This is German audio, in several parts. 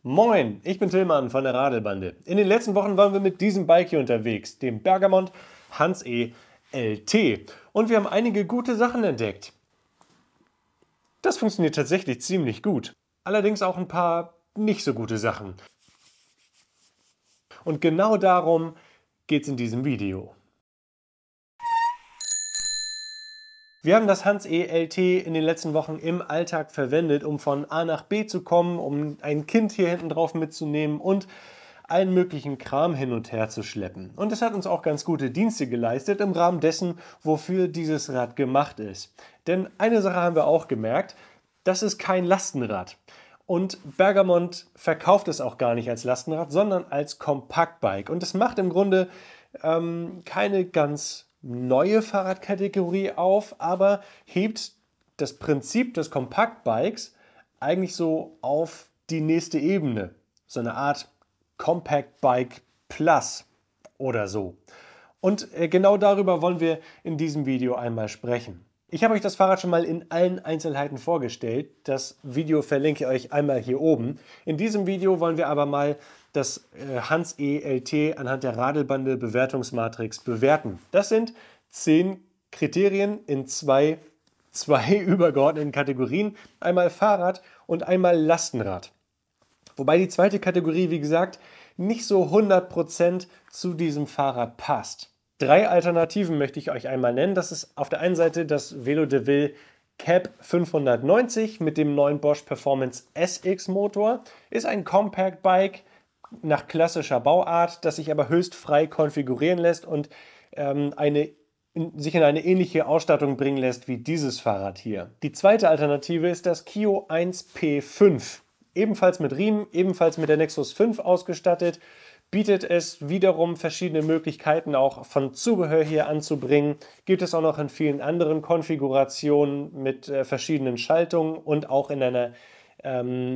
Moin, ich bin Tillmann von der Radelbande. In den letzten Wochen waren wir mit diesem Bike hier unterwegs, dem Bergamont Hans E LT. Und wir haben einige gute Sachen entdeckt. Das funktioniert tatsächlich ziemlich gut. Allerdings auch ein paar nicht so gute Sachen. Und genau darum geht es in diesem Video. Wir haben das Hans E LT in den letzten Wochen im Alltag verwendet, um von A nach B zu kommen, um ein Kind hier hinten drauf mitzunehmen und allen möglichen Kram hin und her zu schleppen. Und es hat uns auch ganz gute Dienste geleistet im Rahmen dessen, wofür dieses Rad gemacht ist. Denn eine Sache haben wir auch gemerkt, das ist kein Lastenrad. Und Bergamont verkauft es auch gar nicht als Lastenrad, sondern als Kompaktbike. Und es macht im Grunde keine ganz neue Fahrradkategorie auf, aber hebt das Prinzip des Kompaktbikes eigentlich so auf die nächste Ebene. So eine Art Compact Bike Plus oder so. Und genau darüber wollen wir in diesem Video einmal sprechen. Ich habe euch das Fahrrad schon mal in allen Einzelheiten vorgestellt. Das Video verlinke ich euch einmal hier oben. In diesem Video wollen wir aber mal das Hans E LT anhand der Radelbande Bewertungsmatrix bewerten. Das sind 10 Kriterien in zwei übergeordneten Kategorien. Einmal Fahrrad und einmal Lastenrad. Wobei die zweite Kategorie, wie gesagt, nicht so 100% zu diesem Fahrrad passt. 3 Alternativen möchte ich euch einmal nennen. Das ist auf der einen Seite das Velo de Ville Cap 590 mit dem neuen Bosch Performance SX Motor. Ist ein Compact Bike nach klassischer Bauart, das sich aber höchst frei konfigurieren lässt und sich in eine ähnliche Ausstattung bringen lässt wie dieses Fahrrad hier. Die zweite Alternative ist das KIO 1P5. Ebenfalls mit Riemen, ebenfalls mit der Nexus 5 ausgestattet, bietet es wiederum verschiedene Möglichkeiten auch von Zubehör hier anzubringen. Gibt es auch noch in vielen anderen Konfigurationen mit verschiedenen Schaltungen und auch in einer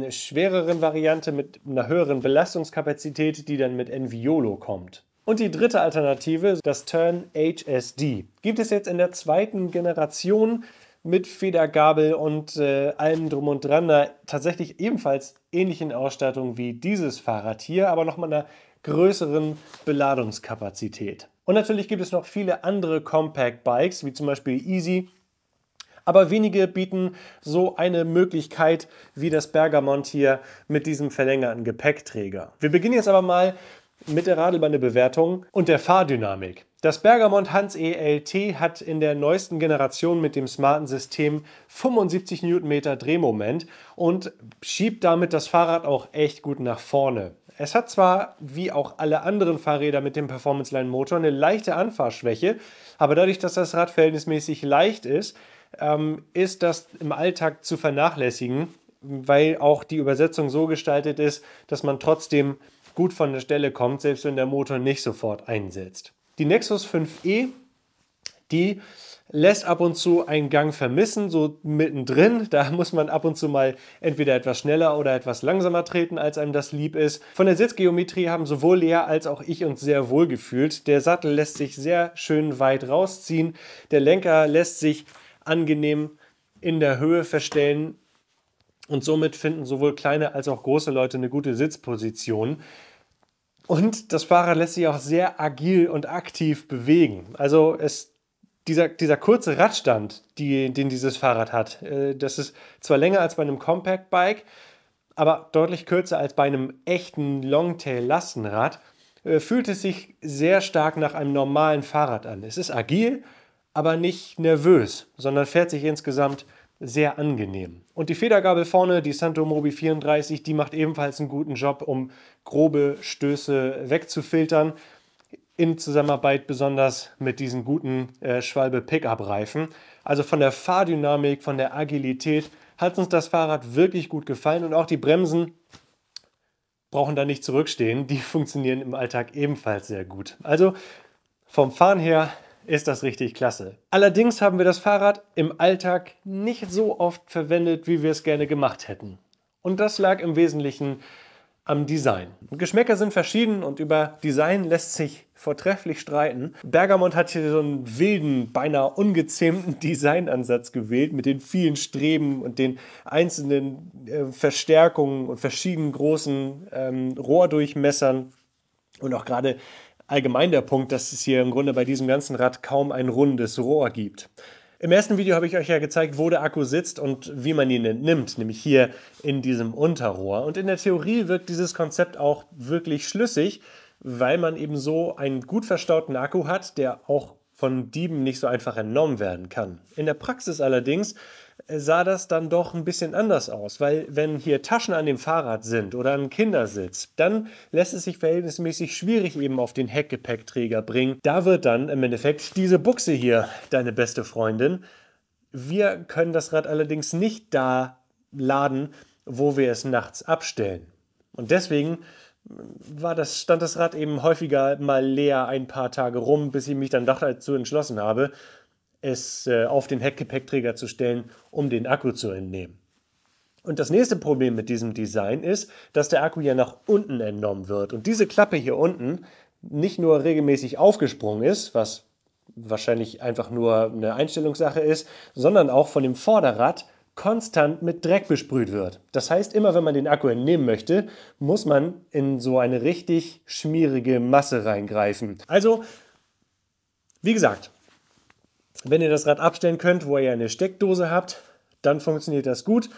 schwereren Variante mit einer höheren Belastungskapazität, die dann mit Enviolo kommt. Und die dritte Alternative, das Tern HSD, gibt es jetzt in der zweiten Generation mit Federgabel und allem drum und dran, einer tatsächlich ebenfalls ähnlichen Ausstattung wie dieses Fahrrad hier, aber nochmal einer größeren Beladungskapazität. Und natürlich gibt es noch viele andere Compact Bikes, wie zum Beispiel Easy, aber wenige bieten so eine Möglichkeit wie das Bergamont hier mit diesem verlängerten Gepäckträger. Wir beginnen jetzt aber mal mit der Radelbande-Bewertung und der Fahrdynamik. Das Bergamont Hans E LT hat in der neuesten Generation mit dem smarten System 75 Newtonmeter Drehmoment und schiebt damit das Fahrrad auch echt gut nach vorne. Es hat zwar, wie auch alle anderen Fahrräder mit dem Performance Line Motor, eine leichte Anfahrschwäche, aber dadurch, dass das Rad verhältnismäßig leicht ist, ist das im Alltag zu vernachlässigen, weil auch die Übersetzung so gestaltet ist, dass man trotzdem gut von der Stelle kommt, selbst wenn der Motor nicht sofort einsetzt. Die Nexus 5e, die lässt ab und zu einen Gang vermissen, so mittendrin. Da muss man ab und zu mal entweder etwas schneller oder etwas langsamer treten, als einem das lieb ist. Von der Sitzgeometrie haben sowohl Lea als auch ich uns sehr wohl gefühlt. Der Sattel lässt sich sehr schön weit rausziehen. Der Lenker lässt sich angenehm in der Höhe verstellen. Und somit finden sowohl kleine als auch große Leute eine gute Sitzposition. Und das Fahrrad lässt sich auch sehr agil und aktiv bewegen. Also dieser kurze Radstand, den dieses Fahrrad hat, das ist zwar länger als bei einem Compact Bike, aber deutlich kürzer als bei einem echten Longtail-Lastenrad, fühlt es sich sehr stark nach einem normalen Fahrrad an. Es ist agil, aber nicht nervös, sondern fährt sich insgesamt sehr angenehm. Und die Federgabel vorne, die Santo Mobi 34, die macht ebenfalls einen guten Job, um grobe Stöße wegzufiltern. In Zusammenarbeit besonders mit diesen guten Schwalbe Pickup-Reifen. Also von der Fahrdynamik, von der Agilität hat uns das Fahrrad wirklich gut gefallen. Und auch die Bremsen brauchen da nicht zurückstehen. Die funktionieren im Alltag ebenfalls sehr gut. Also vom Fahren her ist das richtig klasse. Allerdings haben wir das Fahrrad im Alltag nicht so oft verwendet, wie wir es gerne gemacht hätten. Und das lag im Wesentlichen am Design. Geschmäcker sind verschieden und über Design lässt sich vortrefflich streiten. Bergamont hat hier so einen wilden, beinahe ungezähmten Designansatz gewählt mit den vielen Streben und den einzelnen Verstärkungen und verschiedenen großen Rohrdurchmessern und auch gerade allgemein der Punkt, dass es hier im Grunde bei diesem ganzen Rad kaum ein rundes Rohr gibt. Im ersten Video habe ich euch ja gezeigt, wo der Akku sitzt und wie man ihn entnimmt, nämlich hier in diesem Unterrohr. Und in der Theorie wirkt dieses Konzept auch wirklich schlüssig, weil man eben so einen gut verstauten Akku hat, der auch von Dieben nicht so einfach entnommen werden kann. In der Praxis allerdings sah das dann doch ein bisschen anders aus, weil wenn hier Taschen an dem Fahrrad sind oder ein Kindersitz, dann lässt es sich verhältnismäßig schwierig eben auf den Heckgepäckträger bringen. Da wird dann im Endeffekt diese Buchse hier deine beste Freundin. Wir können das Rad allerdings nicht da laden, wo wir es nachts abstellen. Und deswegen stand das Rad eben häufiger mal leer ein paar Tage rum, bis ich mich dann dazu entschlossen habe, es auf den Heckgepäckträger zu stellen, um den Akku zu entnehmen. Und das nächste Problem mit diesem Design ist, dass der Akku ja nach unten entnommen wird. Und diese Klappe hier unten nicht nur regelmäßig aufgesprungen ist, was wahrscheinlich einfach nur eine Einstellungssache ist, sondern auch von dem Vorderrad konstant mit Dreck besprüht wird. Das heißt, immer wenn man den Akku entnehmen möchte, muss man in so eine richtig schmierige Masse reingreifen. Also, wie gesagt, wenn ihr das Rad abstellen könnt, wo ihr eine Steckdose habt, dann funktioniert das gut.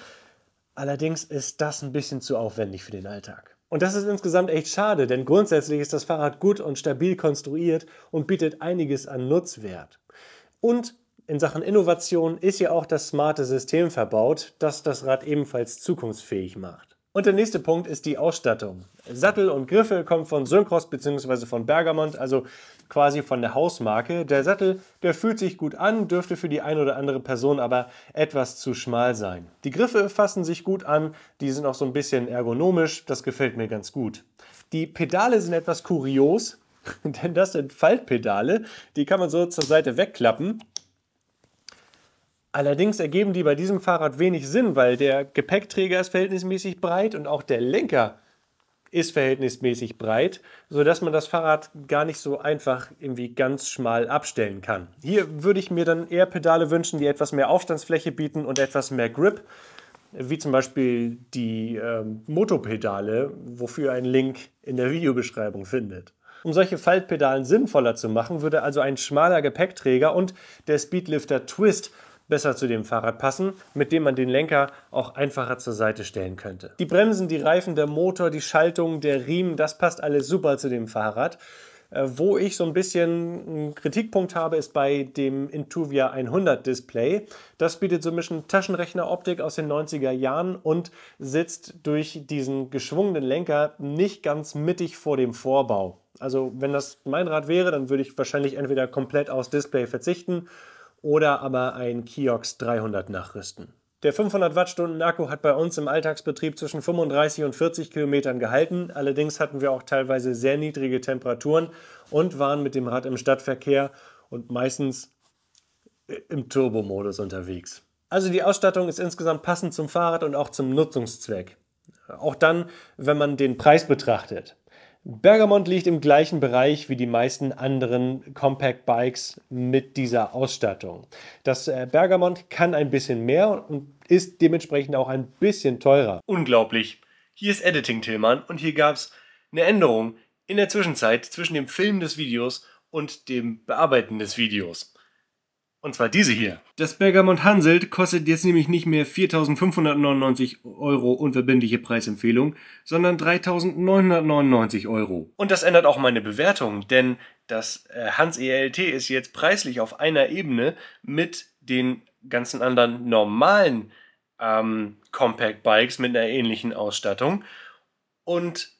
Allerdings ist das ein bisschen zu aufwendig für den Alltag. Und das ist insgesamt echt schade, denn grundsätzlich ist das Fahrrad gut und stabil konstruiert und bietet einiges an Nutzwert. Und in Sachen Innovation ist ja auch das smarte System verbaut, das das Rad ebenfalls zukunftsfähig macht. Und der nächste Punkt ist die Ausstattung. Sattel und Griffe kommen von Syncross bzw. von Bergamont, also quasi von der Hausmarke. Der Sattel, der fühlt sich gut an, dürfte für die eine oder andere Person aber etwas zu schmal sein. Die Griffe fassen sich gut an, die sind auch so ein bisschen ergonomisch, das gefällt mir ganz gut. Die Pedale sind etwas kurios, denn das sind Faltpedale, die kann man so zur Seite wegklappen. Allerdings ergeben die bei diesem Fahrrad wenig Sinn, weil der Gepäckträger ist verhältnismäßig breit und auch der Lenker ist verhältnismäßig breit, sodass man das Fahrrad gar nicht so einfach irgendwie ganz schmal abstellen kann. Hier würde ich mir dann eher Pedale wünschen, die etwas mehr Aufstandsfläche bieten und etwas mehr Grip, wie zum Beispiel die Motopedale, wofür ihr einen Link in der Videobeschreibung findet. Um solche Faltpedalen sinnvoller zu machen, würde also ein schmaler Gepäckträger und der Speedlifter Twist besser zu dem Fahrrad passen, mit dem man den Lenker auch einfacher zur Seite stellen könnte. Die Bremsen, die Reifen, der Motor, die Schaltung, der Riemen, das passt alles super zu dem Fahrrad. Wo ich so ein bisschen einen Kritikpunkt habe, ist bei dem Intuvia 100 Display. Das bietet so ein bisschen Taschenrechner-Optik aus den 90er Jahren und sitzt durch diesen geschwungenen Lenker nicht ganz mittig vor dem Vorbau. Also wenn das mein Rad wäre, dann würde ich wahrscheinlich entweder komplett aufs Display verzichten oder aber ein Kiox 300 nachrüsten. Der 500 Wattstunden Akku hat bei uns im Alltagsbetrieb zwischen 35 und 40 Kilometern gehalten. Allerdings hatten wir auch teilweise sehr niedrige Temperaturen und waren mit dem Rad im Stadtverkehr und meistens im Turbomodus unterwegs. Also die Ausstattung ist insgesamt passend zum Fahrrad und auch zum Nutzungszweck. Auch dann, wenn man den Preis betrachtet. Bergamont liegt im gleichen Bereich wie die meisten anderen Compact Bikes mit dieser Ausstattung. Das Bergamont kann ein bisschen mehr und ist dementsprechend auch ein bisschen teurer. Unglaublich. Hier ist Editing Tillmann und hier gab es eine Änderung in der Zwischenzeit zwischen dem Filmen des Videos und dem Bearbeiten des Videos. Und zwar diese hier. Das Bergamont Hanselt kostet jetzt nämlich nicht mehr 4.599 € unverbindliche Preisempfehlung, sondern 3.999 €. Und das ändert auch meine Bewertung, denn das Hans ELT ist jetzt preislich auf einer Ebene mit den ganzen anderen normalen Compact Bikes mit einer ähnlichen Ausstattung. Und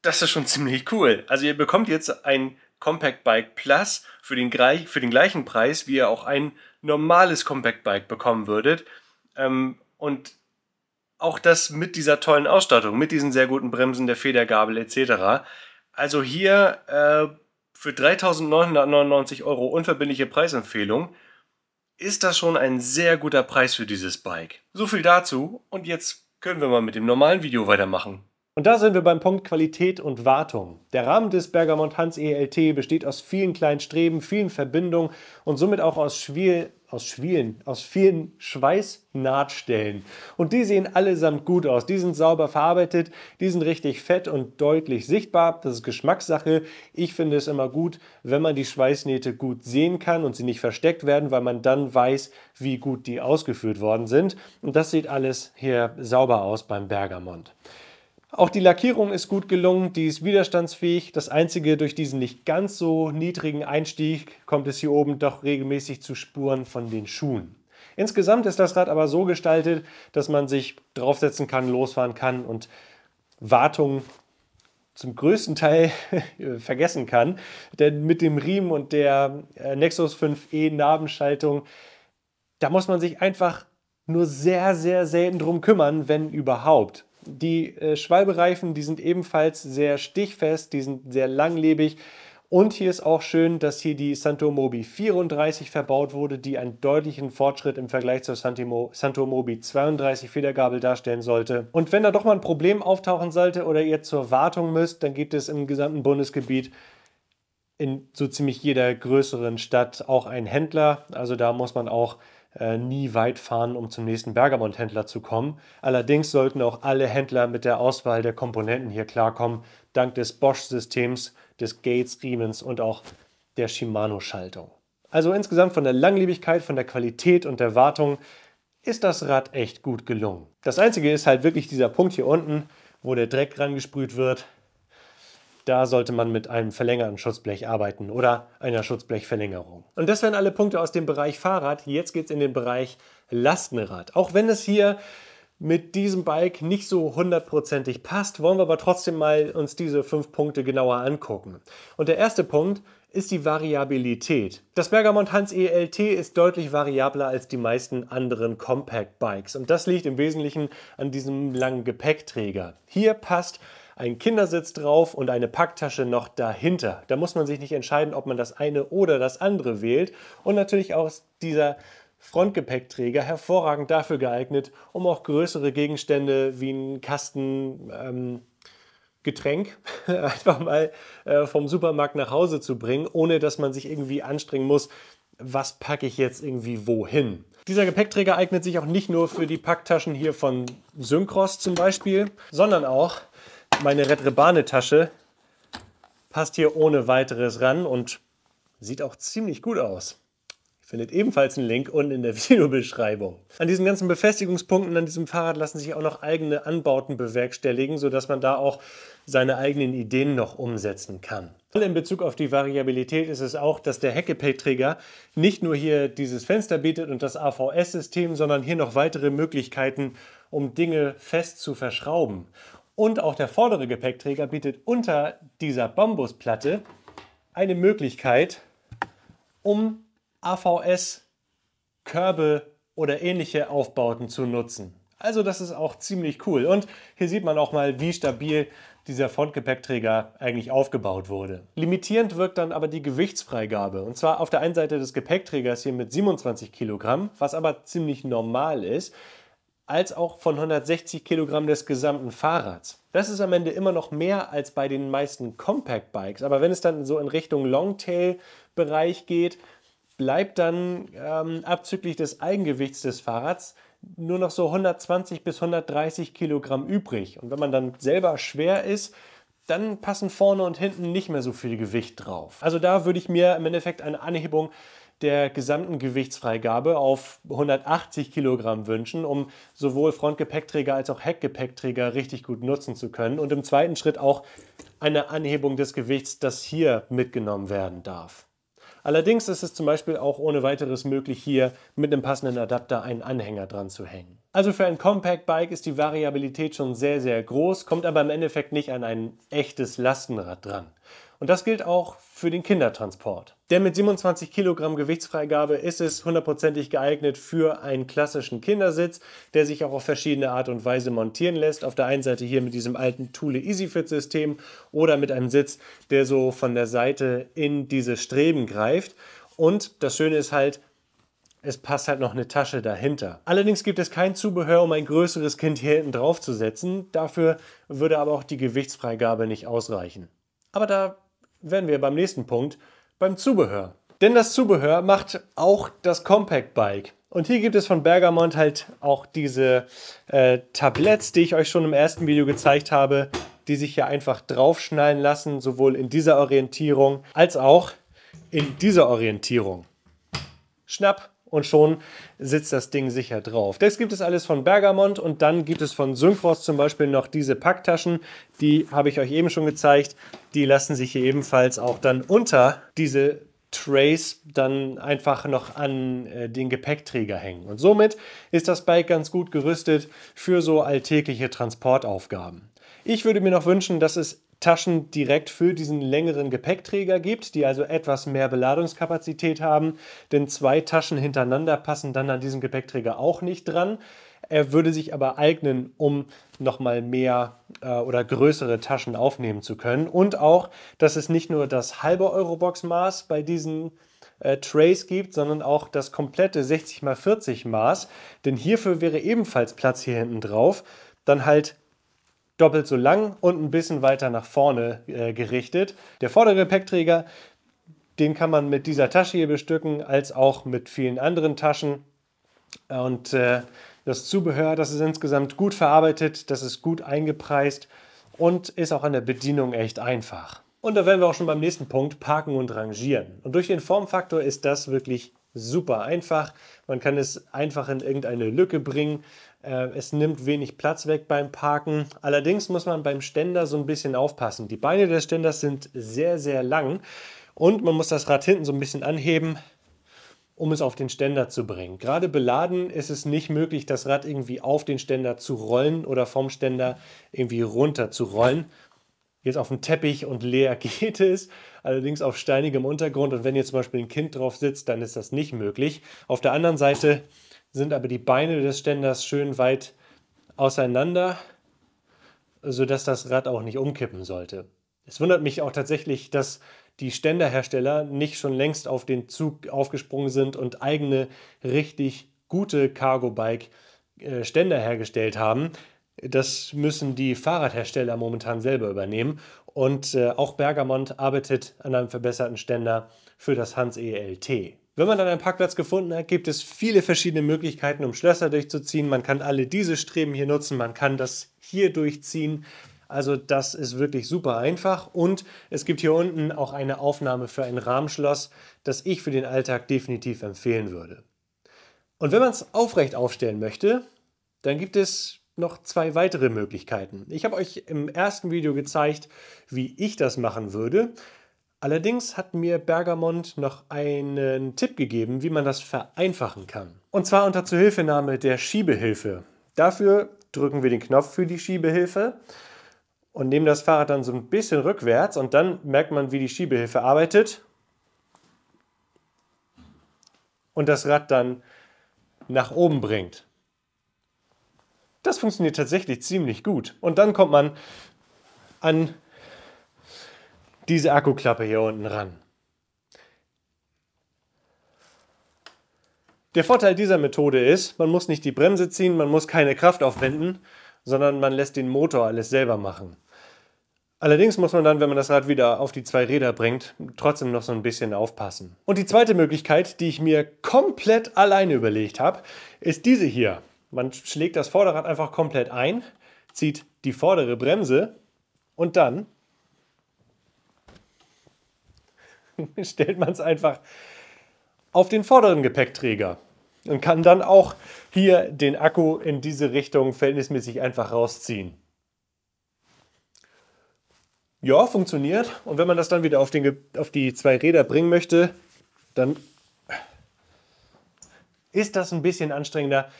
das ist schon ziemlich cool. Also ihr bekommt jetzt ein Compact Bike Plus für den gleichen Preis, wie ihr auch ein normales Compact Bike bekommen würdet. Und auch das mit dieser tollen Ausstattung, mit diesen sehr guten Bremsen, der Federgabel etc. Also hier für 3.999 € unverbindliche Preisempfehlung ist das schon ein sehr guter Preis für dieses Bike. So viel dazu und jetzt können wir mal mit dem normalen Video weitermachen. Und da sind wir beim Punkt Qualität und Wartung. Der Rahmen des Bergamont Hans ELT besteht aus vielen kleinen Streben, vielen Verbindungen und somit auch aus vielen Schweißnahtstellen. Und die sehen allesamt gut aus. Die sind sauber verarbeitet, die sind richtig fett und deutlich sichtbar. Das ist Geschmackssache. Ich finde es immer gut, wenn man die Schweißnähte gut sehen kann und sie nicht versteckt werden, weil man dann weiß, wie gut die ausgeführt worden sind. Und das sieht alles hier sauber aus beim Bergamont. Auch die Lackierung ist gut gelungen, die ist widerstandsfähig. Das einzige, durch diesen nicht ganz so niedrigen Einstieg kommt es hier oben doch regelmäßig zu Spuren von den Schuhen. Insgesamt ist das Rad aber so gestaltet, dass man sich draufsetzen kann, losfahren kann und Wartung zum größten Teil vergessen kann. Denn mit dem Riemen und der Nexus 5e Nabenschaltung, da muss man sich einfach nur sehr, sehr selten drum kümmern, wenn überhaupt. Die Schwalbereifen, die sind ebenfalls sehr stichfest, die sind sehr langlebig. Und hier ist auch schön, dass hier die Santo Mobi 34 verbaut wurde, die einen deutlichen Fortschritt im Vergleich zur Santo Mobi 32 Federgabel darstellen sollte. Und wenn da doch mal ein Problem auftauchen sollte oder ihr zur Wartung müsst, dann gibt es im gesamten Bundesgebiet in so ziemlich jeder größeren Stadt auch einen Händler. Also da muss man auch nie weit fahren, um zum nächsten Bergamont-Händler zu kommen. Allerdings sollten auch alle Händler mit der Auswahl der Komponenten hier klarkommen, dank des Bosch-Systems, des Gates-Riemens und auch der Shimano-Schaltung. Also insgesamt von der Langlebigkeit, von der Qualität und der Wartung ist das Rad echt gut gelungen. Das Einzige ist halt wirklich dieser Punkt hier unten, wo der Dreck rangesprüht wird. Da sollte man mit einem verlängerten Schutzblech arbeiten oder einer Schutzblechverlängerung. Und das wären alle Punkte aus dem Bereich Fahrrad. Jetzt geht es in den Bereich Lastenrad. Auch wenn es hier mit diesem Bike nicht so hundertprozentig passt, wollen wir aber trotzdem mal uns diese 5 Punkte genauer angucken. Und der erste Punkt ist die Variabilität. Das Bergamont Hans ELT ist deutlich variabler als die meisten anderen Compact Bikes. Und das liegt im Wesentlichen an diesem langen Gepäckträger. Hier passt ein Kindersitz drauf und eine Packtasche noch dahinter. Da muss man sich nicht entscheiden, ob man das eine oder das andere wählt. Und natürlich auch dieser Frontgepäckträger hervorragend dafür geeignet, um auch größere Gegenstände wie einen Kasten Getränk einfach mal vom Supermarkt nach Hause zu bringen, ohne dass man sich irgendwie anstrengen muss, was packe ich jetzt irgendwie wohin. Dieser Gepäckträger eignet sich auch nicht nur für die Packtaschen hier von Syncros zum Beispiel, sondern auch meine Retrebane-Tasche passt hier ohne weiteres ran und sieht auch ziemlich gut aus. Ihr findet ebenfalls einen Link unten in der Videobeschreibung. An diesen ganzen Befestigungspunkten an diesem Fahrrad lassen sich auch noch eigene Anbauten bewerkstelligen, sodass man da auch seine eigenen Ideen noch umsetzen kann. In Bezug auf die Variabilität ist es auch, dass der Heckgepäckträger nicht nur hier dieses Fenster bietet und das AVS-System, sondern hier noch weitere Möglichkeiten, um Dinge fest zu verschrauben. Und auch der vordere Gepäckträger bietet unter dieser Bambusplatte eine Möglichkeit, um AVS, Körbe oder ähnliche Aufbauten zu nutzen. Also das ist auch ziemlich cool. Und hier sieht man auch mal, wie stabil dieser Frontgepäckträger eigentlich aufgebaut wurde. Limitierend wirkt dann aber die Gewichtsfreigabe. Und zwar auf der einen Seite des Gepäckträgers hier mit 27 Kilogramm, was aber ziemlich normal ist, als auch von 160 Kilogramm des gesamten Fahrrads. Das ist am Ende immer noch mehr als bei den meisten Compact Bikes. Aber wenn es dann so in Richtung Longtail-Bereich geht, bleibt dann abzüglich des Eigengewichts des Fahrrads nur noch so 120 bis 130 Kilogramm übrig. Und wenn man dann selber schwer ist, dann passen vorne und hinten nicht mehr so viel Gewicht drauf. Also da würde ich mir im Endeffekt eine Anhebung der gesamten Gewichtsfreigabe auf 180 Kilogramm wünschen, um sowohl Frontgepäckträger als auch Heckgepäckträger richtig gut nutzen zu können. Und im zweiten Schritt auch eine Anhebung des Gewichts, das hier mitgenommen werden darf. Allerdings ist es zum Beispiel auch ohne weiteres möglich, hier mit einem passenden Adapter einen Anhänger dran zu hängen. Also für ein Compact Bike ist die Variabilität schon sehr, sehr groß, kommt aber im Endeffekt nicht an ein echtes Lastenrad dran. Und das gilt auch für den Kindertransport. Denn mit 27 Kilogramm Gewichtsfreigabe ist es hundertprozentig geeignet für einen klassischen Kindersitz, der sich auch auf verschiedene Art und Weise montieren lässt. Auf der einen Seite hier mit diesem alten Thule EasyFit-System oder mit einem Sitz, der so von der Seite in diese Streben greift. Und das Schöne ist halt, Es passt halt noch eine Tasche dahinter. Allerdings gibt es kein Zubehör, um ein größeres Kind hier hinten drauf zu setzen. Dafür würde aber auch die Gewichtsfreigabe nicht ausreichen. Aber da wären wir beim nächsten Punkt, beim Zubehör. Denn das Zubehör macht auch das Compact Bike. Und hier gibt es von Bergamont halt auch diese Tabletts, die ich euch schon im ersten Video gezeigt habe, die sich hier einfach draufschnallen lassen, sowohl in dieser Orientierung als auch in dieser Orientierung. Schnapp und schon sitzt das Ding sicher drauf. Das gibt es alles von Bergamont und dann gibt es von Synchros zum Beispiel noch diese Packtaschen, die habe ich euch eben schon gezeigt. Die lassen sich hier ebenfalls auch dann unter diese Trays dann einfach noch an den Gepäckträger hängen. Und somit ist das Bike ganz gut gerüstet für so alltägliche Transportaufgaben. Ich würde mir noch wünschen, dass es Taschen direkt für diesen längeren Gepäckträger gibt, die also etwas mehr Beladungskapazität haben, denn 2 Taschen hintereinander passen dann an diesen Gepäckträger auch nicht dran. Er würde sich aber eignen, um nochmal mehr oder größere Taschen aufnehmen zu können. Und auch, dass es nicht nur das halbe Eurobox-Maß bei diesen Trays gibt, sondern auch das komplette 60 x 40 Maß. Denn hierfür wäre ebenfalls Platz hier hinten drauf. Dann halt doppelt so lang und ein bisschen weiter nach vorne gerichtet. Der vordere Gepäckträger, den kann man mit dieser Tasche hier bestücken, als auch mit vielen anderen Taschen. Und das Zubehör, das ist insgesamt gut verarbeitet, das ist gut eingepreist und ist auch an der Bedienung echt einfach. Und da wären wir auch schon beim nächsten Punkt, Parken und Rangieren. Und durch den Formfaktor ist das wirklich super einfach. Man kann es einfach in irgendeine Lücke bringen. Es nimmt wenig Platz weg beim Parken. Allerdings muss man beim Ständer so ein bisschen aufpassen. Die Beine des Ständers sind sehr, sehr lang und man muss das Rad hinten so ein bisschen anheben, um es auf den Ständer zu bringen. Gerade beladen ist es nicht möglich, das Rad irgendwie auf den Ständer zu rollen oder vom Ständer irgendwie runter zu rollen. Jetzt auf dem Teppich und leer geht es, allerdings auf steinigem Untergrund. Und wenn jetzt zum Beispiel ein Kind drauf sitzt, dann ist das nicht möglich. Auf der anderen Seite sind aber die Beine des Ständers schön weit auseinander, sodass das Rad auch nicht umkippen sollte. Es wundert mich auch tatsächlich, dass die Ständerhersteller nicht schon längst auf den Zug aufgesprungen sind und eigene, richtig gute Cargo-Bike-Ständer hergestellt haben. Das müssen die Fahrradhersteller momentan selber übernehmen. Und auch Bergamont arbeitet an einem verbesserten Ständer für das Hans ELT. Wenn man dann einen Parkplatz gefunden hat, gibt es viele verschiedene Möglichkeiten, um Schlösser durchzuziehen. Man kann alle diese Streben hier nutzen, man kann das hier durchziehen. Also das ist wirklich super einfach. Und es gibt hier unten auch eine Aufnahme für ein Rahmenschloss, das ich für den Alltag definitiv empfehlen würde. Und wenn man es aufrecht aufstellen möchte, dann gibt es noch 2 weitere Möglichkeiten. Ich habe euch im ersten Video gezeigt, wie ich das machen würde. Allerdings hat mir Bergamont noch einen Tipp gegeben, wie man das vereinfachen kann. Und zwar unter Zuhilfenahme der Schiebehilfe. Dafür drücken wir den Knopf für die Schiebehilfe und nehmen das Fahrrad dann so ein bisschen rückwärts und dann merkt man, wie die Schiebehilfe arbeitet und das Rad dann nach oben bringt. Das funktioniert tatsächlich ziemlich gut. Und dann kommt man an diese Akkuklappe hier unten ran. Der Vorteil dieser Methode ist, man muss nicht die Bremse ziehen, man muss keine Kraft aufwenden, sondern man lässt den Motor alles selber machen. Allerdings muss man dann, wenn man das Rad wieder auf die 2 Räder bringt, trotzdem noch so ein bisschen aufpassen. Und die zweite Möglichkeit, die ich mir komplett alleine überlegt habe, ist diese hier. Man schlägt das Vorderrad einfach komplett ein, zieht die vordere Bremse und dann stellt man es einfach auf den vorderen Gepäckträger und kann dann auch hier den Akku in diese Richtung verhältnismäßig einfach rausziehen. Ja, funktioniert. Und wenn man das dann wieder auf die 2 Räder bringen möchte, dann ist das ein bisschen anstrengender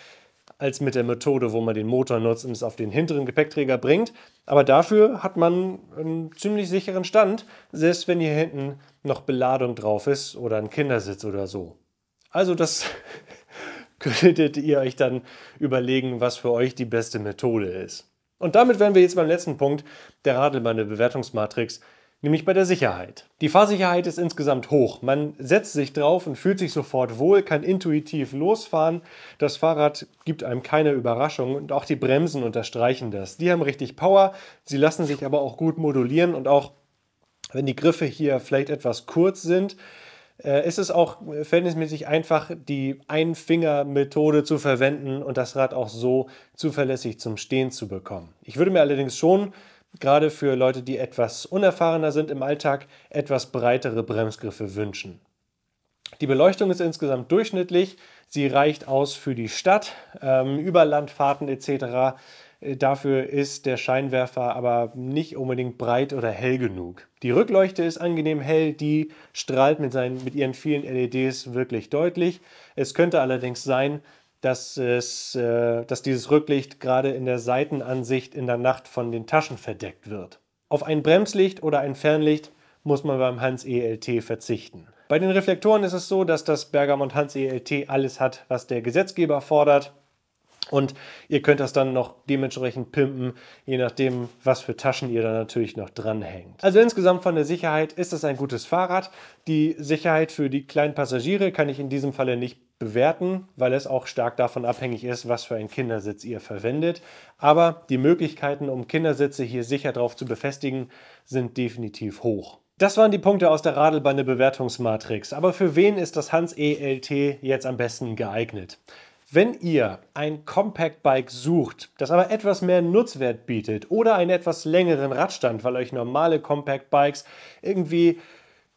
als mit der Methode, wo man den Motor nutzt und es auf den hinteren Gepäckträger bringt. Aber dafür hat man einen ziemlich sicheren Stand, selbst wenn hier hinten noch Beladung drauf ist oder ein Kindersitz oder so. Also das könntet ihr euch dann überlegen, was für euch die beste Methode ist. Und damit wären wir jetzt beim letzten Punkt, der Radelbahn der Bewertungsmatrix. nämlich bei der Sicherheit. Die Fahrsicherheit ist insgesamt hoch. Man setzt sich drauf und fühlt sich sofort wohl, kann intuitiv losfahren. Das Fahrrad gibt einem keine Überraschung und auch die Bremsen unterstreichen das. Die haben richtig Power, sie lassen sich aber auch gut modulieren und auch wenn die Griffe hier vielleicht etwas kurz sind, ist es auch verhältnismäßig einfach, die Einfinger-Methode zu verwenden und das Rad auch so zuverlässig zum Stehen zu bekommen. Ich würde mir allerdings schon, gerade für Leute, die etwas unerfahrener sind im Alltag, etwas breitere Bremsgriffe wünschen. Die Beleuchtung ist insgesamt durchschnittlich. Sie reicht aus für die Stadt, Überlandfahrten etc. Dafür ist der Scheinwerfer aber nicht unbedingt breit oder hell genug. Die Rückleuchte ist angenehm hell, die strahlt mit ihren vielen LEDs wirklich deutlich. Es könnte allerdings sein, dass dieses Rücklicht gerade in der Seitenansicht in der Nacht von den Taschen verdeckt wird. Auf ein Bremslicht oder ein Fernlicht muss man beim Hans ELT verzichten. Bei den Reflektoren ist es so, dass das Bergamont Hans ELT alles hat, was der Gesetzgeber fordert. Und ihr könnt das dann noch dementsprechend pimpen, je nachdem, was für Taschen ihr da natürlich noch dranhängt. Also insgesamt von der Sicherheit ist es ein gutes Fahrrad. Die Sicherheit für die kleinen Passagiere kann ich in diesem Falle nicht bewerten, weil es auch stark davon abhängig ist, was für einen Kindersitz ihr verwendet. Aber die Möglichkeiten, um Kindersitze hier sicher drauf zu befestigen, sind definitiv hoch. Das waren die Punkte aus der Radelbande Bewertungsmatrix. Aber für wen ist das Hans ELT jetzt am besten geeignet? Wenn ihr ein Compact Bike sucht, das aber etwas mehr Nutzwert bietet oder einen etwas längeren Radstand, weil euch normale Compact Bikes irgendwie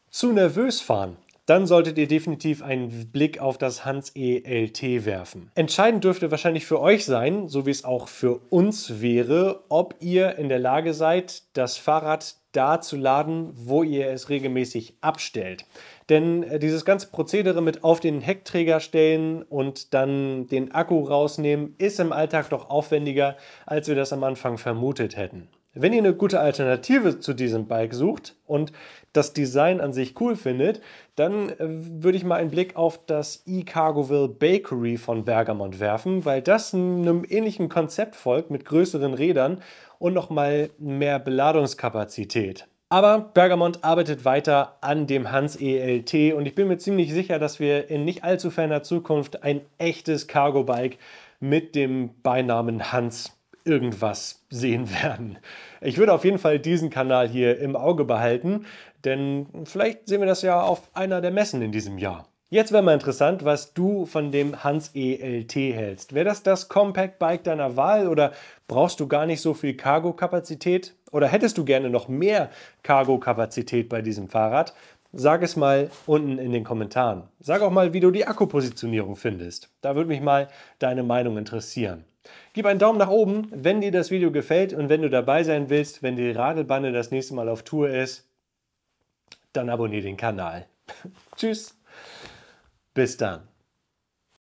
zu nervös fahren, dann solltet ihr definitiv einen Blick auf das Hans ELT werfen. Entscheidend dürfte wahrscheinlich für euch sein, so wie es auch für uns wäre, ob ihr in der Lage seid, das Fahrrad da zu laden, wo ihr es regelmäßig abstellt. Denn dieses ganze Prozedere mit auf den Heckträger stellen und dann den Akku rausnehmen, ist im Alltag doch aufwendiger, als wir das am Anfang vermutet hätten. Wenn ihr eine gute Alternative zu diesem Bike sucht und das Design an sich cool findet, dann würde ich mal einen Blick auf das eCargoville Bakery von Bergamont werfen, weil das einem ähnlichen Konzept folgt mit größeren Rädern und nochmal mehr Beladungskapazität. Aber Bergamont arbeitet weiter an dem Hans ELT und ich bin mir ziemlich sicher, dass wir in nicht allzu ferner Zukunft ein echtes Cargo-Bike mit dem Beinamen Hans irgendwas sehen werden. Ich würde auf jeden Fall diesen Kanal hier im Auge behalten, denn vielleicht sehen wir das ja auf einer der Messen in diesem Jahr. Jetzt wäre mal interessant, was du von dem Hans ELT hältst. Wäre das Compact Bike deiner Wahl oder brauchst du gar nicht so viel Cargo-Kapazität? Oder hättest du gerne noch mehr Cargo-Kapazität bei diesem Fahrrad? Sag es mal unten in den Kommentaren. Sag auch mal, wie du die Akkupositionierung findest. Da würde mich mal deine Meinung interessieren. Gib einen Daumen nach oben, wenn dir das Video gefällt und wenn du dabei sein willst, wenn die Radelbande das nächste Mal auf Tour ist, dann abonniere den Kanal. Tschüss, bis dann.